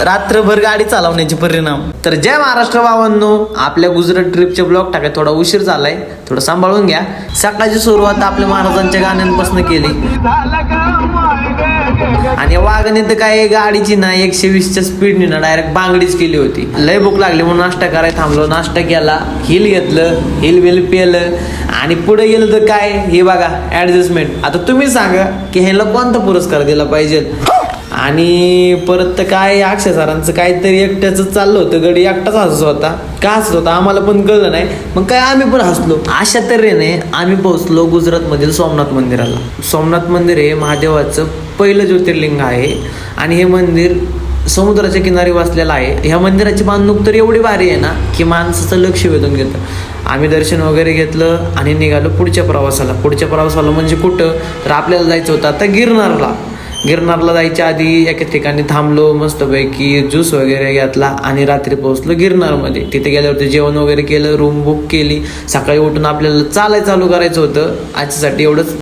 रात्रभर गाडी चालवण्याचे परिणाम. तर जय महाराष्ट्र भावांनो, आपल्या गुजरात ट्रिपचे ब्लॉग टाकाय थोडा उशीर झालाय, थोडं सांभाळून घ्या. सकाळची सुरुवात आपल्या महाराजांच्या गाण्यांपासून केली आणि वागणे तर काय गाडीची ना 120च्या स्पीडने ना डायरेक्ट बांगडीच केली होती. लय भूक लागली म्हणून नाश्ता करायला थांबलो. नाश्ता केला, हिल घेतलं, हिल बिल पेलं आणि पुढे गेलं तर काय हे बघा ऍडजस्टमेंट. आता तुम्ही सांगा की ह्याला कोणता पुरस्कार दिला पाहिजे. आणि परत तर काय अक्षय सरांचं काहीतरी एकट्याच चाललं होतं, गडी एकटाच हसत होता. का हसत होता आम्हाला पण कळलं नाही, मग काय आम्ही पण हसलो. अशा तऱ्हेने आम्ही पोहोचलो गुजरात मधील सोमनाथ मंदिराला. सोमनाथ मंदिर हे महादेवाचं पहिलं ज्योतिर्लिंग आहे आणि हे मंदिर समुद्राच्या किनारी वसलेलं आहे. ह्या मंदिराची बांधणूक तर एवढी भारी आहे ना की माणसाचं लक्ष वेधून घेतं. आम्ही दर्शन वगैरे घेतलं आणि निघालो पुढच्या प्रवासाला म्हणजे कुठं तर आपल्याला जायचं होतं आता गिरनारला जायच्या आधी एका ठिकाणी थांबलो, मस्तपैकी ज्यूस वगैरे घेतला आणि रात्री पोहोचलो गिरनारमध्ये. तिथे गेल्यावरती जेवण वगैरे केलं, रूम बुक केली. सकाळी उठून आपल्याला चालायला चालू करायचं होतं. आजच्यासाठी एवढंच.